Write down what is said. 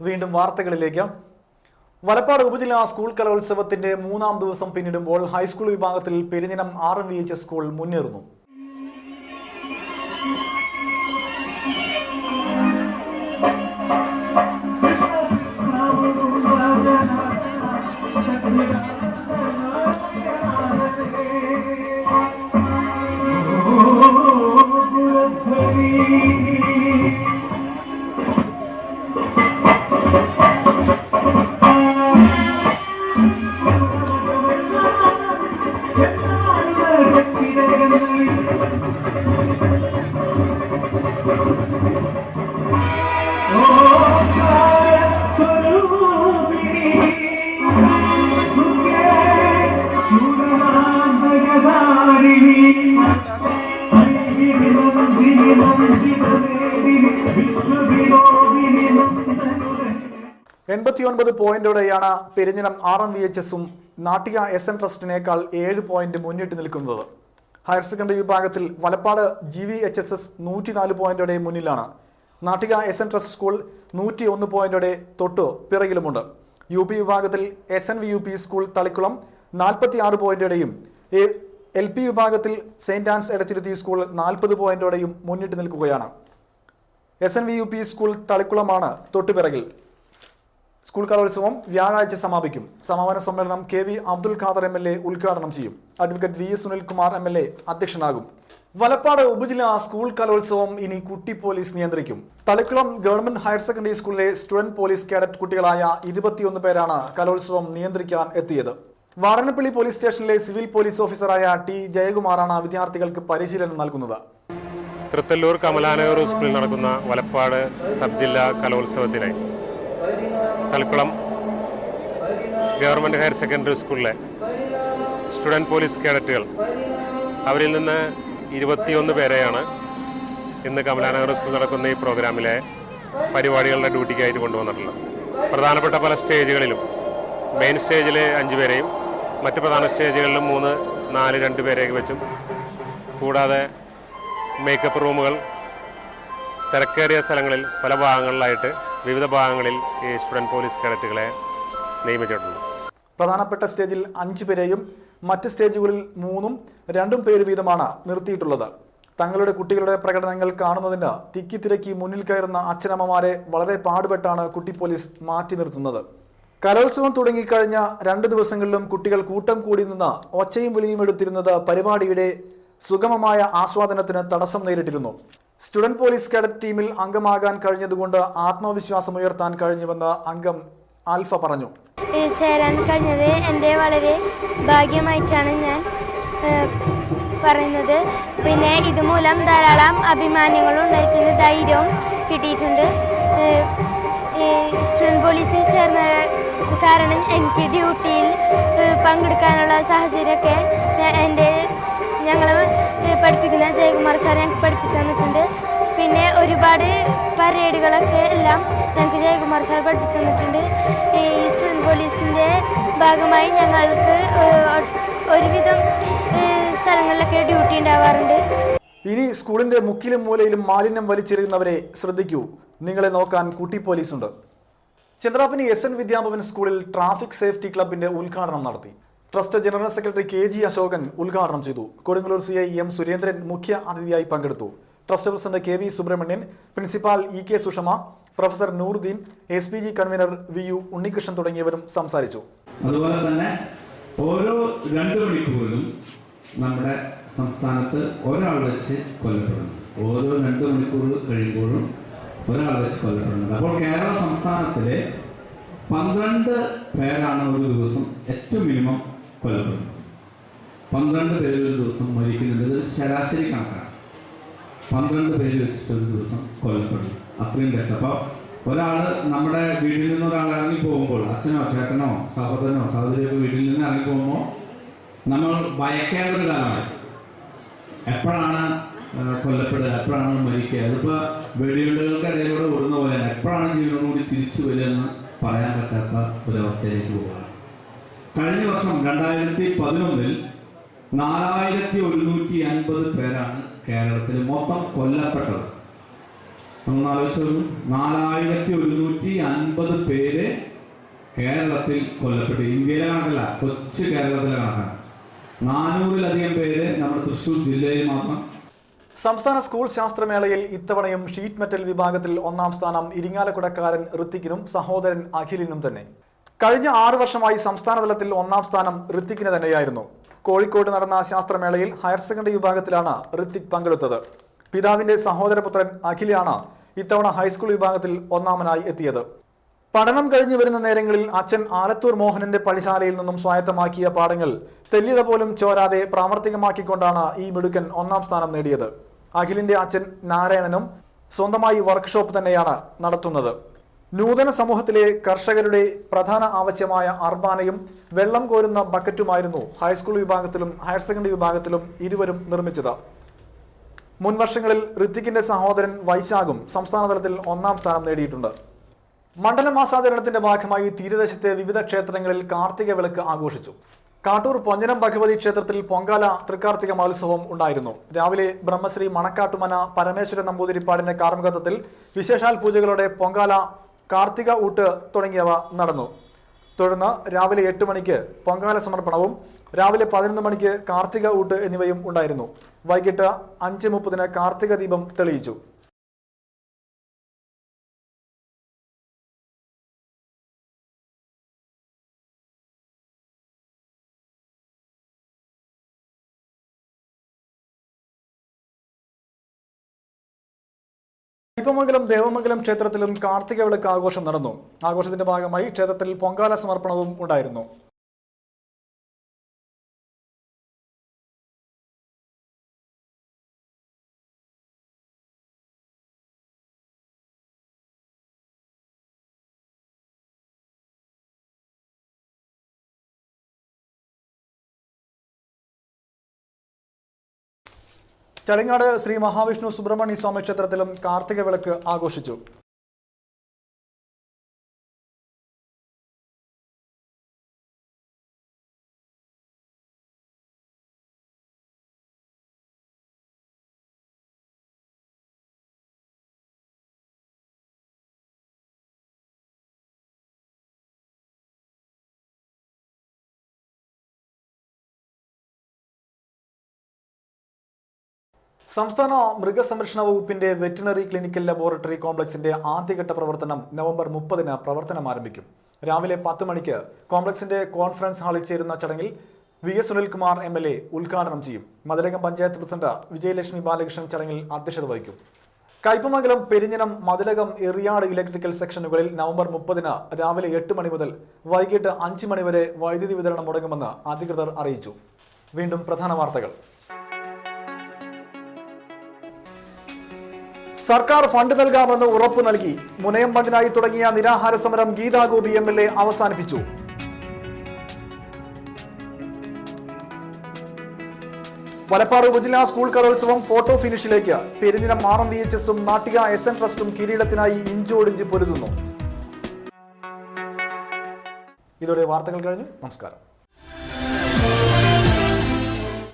വീണ്ടും വാർത്തകളിലേക്ക്. വലപ്പാട് ഉപജില്ലാ സ്കൂൾ കലോത്സവത്തിന്റെ 3ാം ദിവസം പിന്നിടുമ്പോൾ ഹൈസ്കൂൾ വിഭാഗത്തിൽ പെരിഞ്ഞനം RMVHS സ്കൂൾ മുന്നേറുന്നു. പോയിന്റോടെയാണ് പെരിഞ്ഞനം RMVHSും നാട്ടിക SN ട്രസ്റ്റിനേക്കാൾ 7 പോയിന്റ് മുന്നിട്ട് നിൽക്കുന്നത്. ഹയർ സെക്കൻഡറി വിഭാഗത്തിൽ വലപ്പാട് GVHSS 104 പോയിന്റോടെ മുന്നിലാണ്. നാട്ടിക SN ട്രസ്റ്റ് സ്കൂൾ 101 പോയിന്റോടെ തൊട്ടു പിറകിലുമുണ്ട്. UP വിഭാഗത്തിൽ SNVUP സ്കൂൾ തളിക്കുളം 46 പോയിന്റോടെയും LP വിഭാഗത്തിൽ സെയിന്റ് ആൻസ് എടത്തിരുത്തി സ്കൂൾ 40 പോയിന്റോടെയും മുന്നിട്ട് നിൽക്കുകയാണ്. SNVUP സ്കൂൾ തളിക്കുളമാണ് തൊട്ടുപിറകിൽ. സ്കൂൾ കലോത്സവം വ്യാഴാഴ്ച സമാപിക്കും. സമാപന സമ്മേളനം KV അബ്ദുൽ ഖാദർ MLA ഉദ്ഘാടനം ചെയ്യും. അഡ്വക്കേറ്റ് VS സുനിൽകുമാർ MLA അധ്യക്ഷനാകും. വലപ്പാട് ഉപജില്ലാ സ്കൂൾ കലോത്സവം ഇനി കുട്ടി പോലീസ് നിയന്ത്രിക്കും. തളിക്കുളം ഗവൺമെന്റ് ഹയർ സെക്കൻഡറി സ്കൂളിലെ സ്റ്റുഡന്റ് പോലീസ് കേഡറ്റ് കുട്ടികളായ 21 പേരാണ് കലോത്സവം നിയന്ത്രിക്കാൻ എത്തിയത്. വാടനപ്പള്ളി പോലീസ് സ്റ്റേഷനിലെ സിവിൽ പോലീസ് ഓഫീസറായ T ജയകുമാറാണ് വിദ്യാർത്ഥികൾക്ക് പരിശീലനം നൽകുന്നത്. തൃത്തല്ലൂർ കമലാനഗർ സ്കൂളിൽ നടക്കുന്ന വലപ്പാട് സബ് ജില്ലാ കലോത്സവത്തിന് തളിക്കുളം ഗവൺമെൻറ് ഹയർ സെക്കൻഡറി സ്കൂളിലെ സ്റ്റുഡൻറ്റ് പോലീസ് കേഡറ്റുകൾ, അവരിൽ നിന്ന് 21 പേരെയാണ് ഇന്ന് കമലാനഗർ സ്കൂളിൽ നടക്കുന്ന ഈ പ്രോഗ്രാമിലെ പരിപാടികളുടെ ഡ്യൂട്ടിക്കായിട്ട് കൊണ്ടുവന്നിട്ടുള്ളത്. പ്രധാനപ്പെട്ട പല സ്റ്റേജുകളിലും മെയിൻ സ്റ്റേജിൽ 5 പേരെയും മറ്റ് പ്രധാന സ്റ്റേജുകളിലും 3, 4, 2 പേരെയൊക്കെ വെച്ചും, കൂടാതെ മേക്കപ്പ് റൂമുകൾ തിരക്കേറിയ സ്ഥലങ്ങളിൽ പല ഭാഗങ്ങളിലായിട്ട് വിവിധ ഭാഗങ്ങളിൽ ഈ സ്റ്റുഡൻറ്റ് പോലീസ് കേഡറ്റുകളെ നിയമിച്ചിട്ടുണ്ട്. പ്രധാനപ്പെട്ട സ്റ്റേജിൽ 5 പേരെയും മറ്റ് സ്റ്റേജുകളിൽ 3ഉം 2ഉം പേര് വീതമാണ് നിർത്തിയിട്ടുള്ളത്. തങ്ങളുടെ കുട്ടികളുടെ പ്രകടനങ്ങൾ കാണുന്നതിന് തിക്കി മുന്നിൽ കയറുന്ന അച്ഛനമ്മമാരെ വളരെ പാടുപെട്ടാണ് കുട്ടി പോലീസ് മാറ്റി നിർത്തുന്നത്. കലോത്സവം തുടങ്ങിക്കഴിഞ്ഞ 2 ദിവസങ്ങളിലും കുട്ടികൾ കൂട്ടം കൂടി നിന്ന് ഒച്ചയും വിളിയും എടുത്തിരുന്നത് പരിപാടിയുടെ സുഗമമായ ആസ്വാദനത്തിന് തടസ്സം നേരിട്ടിരുന്നു. സ്റ്റുഡന്റ് പോലീസ് കേഡറ്റ് ടീമിൽ അംഗമാകാൻ കഴിഞ്ഞതുകൊണ്ട് ആത്മവിശ്വാസമുയർത്താൻ കഴിഞ്ഞുവെന്ന് അംഗം ആൽഫ പറഞ്ഞു. ചേരാൻ കഴിഞ്ഞത് എൻ്റെ വളരെ ഭാഗ്യമായിട്ടാണ് ഞാൻ പറയുന്നത്. പിന്നെ ഇതുമൂലം ധാരാളം അഭിമാനങ്ങളും ഉണ്ടായിട്ടുണ്ട്, ധൈര്യവും കിട്ടിയിട്ടുണ്ട്. സ്റ്റുഡൻറ്റ് പോലീസിൽ ചേർന്ന കാരണം എനിക്ക് ഡ്യൂട്ടിയിൽ പങ്കെടുക്കാനുള്ള സാഹചര്യമൊക്കെ ഞങ്ങൾ പഠിപ്പിക്കുന്ന ജയകുമാർ സാർ ഞങ്ങൾക്ക് പഠിപ്പിച്ചു തന്നിട്ടുണ്ട്. പിന്നെ ഒരുപാട് പരേഡുകളൊക്കെ എല്ലാം ഞങ്ങൾക്ക് ജയകുമാർ സാർ പഠിപ്പിച്ചു തന്നിട്ടുണ്ട്. ഈ സ്റ്റുഡൻറ്റ് പോലീസിൻ്റെ ഭാഗമായി ഞങ്ങൾക്ക് ഒരുവിധം സ്ഥലങ്ങളിലൊക്കെ ഡ്യൂട്ടി ഉണ്ടാവാറുണ്ട്. ഇനി സ്കൂളിന്റെ മുക്കിലും മൂലയിലും മാലിന്യം വലിച്ചെറിയുന്നവരെ ശ്രദ്ധിക്കൂ, നിങ്ങളെ നോക്കാൻ കുട്ടി പോലീസുണ്ട്. ചന്ദ്രാപ്പനി SN വിദ്യാഭവൻ സ്കൂളിൽ ട്രാഫിക് സേഫ്റ്റി ക്ലബിന്റെ ഉദ്ഘാടനം നടത്തി. Trust general secretary KG Ashokan ഉദ്ഘാടനം ചെയ്തു. കൊടുങ്ങല്ലൂർ CI M സുരേന്ദ്രൻ മുഖ്യ അതിഥിയായി പങ്കെടുത്തു. Trust president KV Subrahmanyan, principal EK Sushama, professor Nooruddin, SPG convener VU Unnikrishnan തുടങ്ങിയവരും സംസാരിച്ചു. അതുപോലെ തന്നെ ഓരോ 2 മണിക്കൂറിലും നമ്മുടെ സംസ്ഥാനത്ത് ഒരാൾ വെച്ച് കൊല്ലപ്പെടുന്നു. ഓരോ 2 മണിക്കൂർ കഴിയുമ്പോഴും ഒരാൾ വെച്ച് കൊല്ലപ്പെടുന്നത്. അപ്പോൾ കേരള സംസ്ഥാനത്തിലെ 12 പേരാണ് ഒരു ദിവസം ഏറ്റവും മിനിമം കൊല്ലപ്പെടുന്നത്. 12 പേര് ഒരു ദിവസം മരിക്കുന്നത് ശരാശരി കണക്കാണ്. 12 പേര് വെച്ചിട്ട് ഒരു ദിവസം കൊല്ലപ്പെടുന്നു. അത്രയും ഡെത്ത്. അപ്പോൾ ഒരാൾ നമ്മുടെ വീട്ടിൽ നിന്ന് ഒരാൾ ഇറങ്ങി പോകുമ്പോൾ, അച്ഛനോ ചേട്ടനോ സഹോദരനോ സഹോദരിയൊക്കെ വീട്ടിൽ നിന്ന് ഇറങ്ങി പോകുമ്പോൾ നമ്മൾ ഭയക്കേണ്ട ഒരു കാലമാണ്. എപ്പോഴാണ് കൊല്ലപ്പെടുക, എപ്പോഴാണ് മരിക്കുക? അതിപ്പോൾ വെടിയുണ്ടകൾക്കിടയിലൂടെ ഓടുന്ന പോലെയാണ്. എപ്പോഴാണ് ജീവനോടുകൂടി തിരിച്ചു വരിക എന്ന് പറയാൻ പറ്റാത്ത ഒരവസ്ഥയിലേക്ക് പോവുകയാണ്. കഴിഞ്ഞ വർഷം 2011 4150 പേരാണ് കേരളത്തിൽ മൊത്തം കൊല്ലപ്പെട്ടത്. നമ്മളാലോചിച്ചൊരു 4150 പേര് കേരളത്തിൽ കൊല്ലപ്പെട്ടു. ഇന്ത്യയിലെ കണക്കല്ല, കൊച്ചു കേരളത്തിലെ കണക്കാണ്. 400-ലധികം പേര് നമ്മുടെ തൃശ്ശൂർ ജില്ലയിൽ മാത്രം. സംസ്ഥാന സ്കൂൾ ശാസ്ത്രമേളയിൽ ഇത്തവണയും ഷീറ്റ് മെറ്റൽ വിഭാഗത്തിൽ ഒന്നാം സ്ഥാനം ഇരിങ്ങാലക്കുടക്കാരൻ ഋത്തിക്കിനും സഹോദരൻ അഖിലിനും തന്നെ. കഴിഞ്ഞ 6 വർഷമായി സംസ്ഥാന തലത്തിൽ ഒന്നാം സ്ഥാനം ഋത്തിക്കിന് തന്നെയായിരുന്നു. കോഴിക്കോട് നടന്ന ശാസ്ത്രമേളയിൽ ഹയർ സെക്കൻഡറി വിഭാഗത്തിലാണ് ഋത്തിക് പങ്കെടുത്തത്. പിതാവിന്റെ സഹോദരപുത്രൻ അഖിലാണ് ഇത്തവണ ഹൈസ്കൂൾ വിഭാഗത്തിൽ ഒന്നാമനായി എത്തിയത്. പഠനം കഴിഞ്ഞു വരുന്ന നേരങ്ങളിൽ അച്ഛൻ ആലത്തൂർ മോഹനന്റെ പണിശാലയിൽ നിന്നും സ്വായത്തമാക്കിയ പാഠങ്ങൾ തെല്ലിട പോലും ചോരാതെ പ്രാവർത്തികമാക്കിക്കൊണ്ടാണ് ഈ മിടുക്കൻ ഒന്നാം സ്ഥാനം നേടിയത്. അഖിലിന്റെ അച്ഛൻ നാരായണനും സ്വന്തമായി വർക്ക്ഷോപ്പ് തന്നെയാണ് നടത്തുന്നത്. നൂതന സമൂഹത്തിലെ കർഷകരുടെ പ്രധാന ആവശ്യമായ അർബാനയും വെള്ളം കോരുന്ന ബക്കറ്റുമായിരുന്നു ഹൈസ്കൂൾ വിഭാഗത്തിലും ഹയർ സെക്കൻഡറി വിഭാഗത്തിലും ഇരുവരും നിർമ്മിച്ചത്. മുൻവർഷങ്ങളിൽ ഋത്തിക്കിന്റെ സഹോദരൻ വൈശാഖും സംസ്ഥാന തലത്തിൽ ഒന്നാം സ്ഥാനം നേടിയിട്ടുണ്ട്. മണ്ഡല മാസാചരണത്തിന്റെ ഭാഗമായി തീരദേശത്തെ വിവിധ ക്ഷേത്രങ്ങളിൽ കാർത്തിക വിളക്ക് ആഘോഷിച്ചു. കാട്ടൂർ പൊഞ്ചനം ഭഗവതി ക്ഷേത്രത്തിൽ പൊങ്കാല തൃക്കാർത്തിക മഹോത്സവം ഉണ്ടായിരുന്നു. രാവിലെ ബ്രഹ്മശ്രീ മണക്കാട്ടുമന പരമേശ്വര നമ്പൂതിരിപ്പാടിന്റെ കാർമ്മികത്വത്തിൽ വിശേഷാൽ പൂജകളോടെ പൊങ്കാല, കാർത്തിക ഊട്ട് തുടങ്ങിയവ നടന്നു. തുടർന്ന് രാവിലെ 8 മണിക്ക് പൊങ്കാല സമർപ്പണവും രാവിലെ 11 മണിക്ക് കാർത്തിക ഊട്ട് എന്നിവയും ഉണ്ടായിരുന്നു. വൈകിട്ട് 5:30 കാർത്തിക ദീപം തെളിയിച്ചു. കയ്പമംഗലം ദേവമംഗലം ക്ഷേത്രത്തിലും കാർത്തിക വിളക്ക് ആഘോഷം നടന്നു. ആഘോഷത്തിന്റെ ഭാഗമായി ക്ഷേത്രത്തിൽ പൊങ്കാല സമർപ്പണവും ഉണ്ടായിരുന്നു. ചടങ്ങാട് ശ്രീ മഹാവിഷ്ണു സുബ്രഹ്മണ്യ സ്വാമി ക്ഷേത്രത്തിലും കാർത്തിക വിളക്ക് ആഘോഷിച്ചു. സംസ്ഥാന മൃഗസംരക്ഷണ വകുപ്പിന്റെ വെറ്റിനറി ക്ലിനിക്കൽ ലബോറട്ടറി കോംപ്ലക്സിന്റെ ആദ്യഘട്ട പ്രവർത്തനം നവംബർ 30 പ്രവർത്തനം ആരംഭിക്കും. രാവിലെ 10 മണിക്ക് കോംപ്ലക്സിന്റെ കോൺഫറൻസ് ഹാളിൽ ചേരുന്ന ചടങ്ങിൽ VS സുനിൽകുമാർ MLA ഉദ്ഘാടനം ചെയ്യും. മതിലകം പഞ്ചായത്ത് പ്രസിഡന്റ് വിജയലക്ഷ്മി ബാലകൃഷ്ണൻ ചടങ്ങിൽ അധ്യക്ഷത വഹിക്കും. കയ്പമംഗലം, പെരിഞ്ഞനം, മതിലകം, എറിയാട് ഇലക്ട്രിക്കൽ സെക്ഷനുകളിൽ നവംബർ 30 രാവിലെ 8 മണി മുതൽ വൈകിട്ട് 5 മണി വരെ വൈദ്യുതി വിതരണം മുടങ്ങുമെന്ന് അധികൃതർ അറിയിച്ചു. വീണ്ടും പ്രധാന വാർത്തകൾ. സർക്കാർ ഫണ്ട് നൽകാമെന്ന് ഉറപ്പു നൽകി. മുനയം ഫണ്ടിനായി തുടങ്ങിയ നിരാഹാര സമരം ഗീതാ ഗോപി MLA അവസാനിപ്പിച്ചു. വലപ്പാട് ഉപജില്ലാ സ്കൂൾ കലോത്സവം ഫോട്ടോ ഫിനിഷിലേക്ക്. പെരിഞ്ഞനം RMVHSഉം നാട്ടിക SN ട്രസ്റ്റും കിരീടത്തിനായി ഇഞ്ചോടിഞ്ച് പൊരുതുന്നു. ഇതോടെ വാർത്തകൾ കഴിഞ്ഞു. നമസ്കാരം.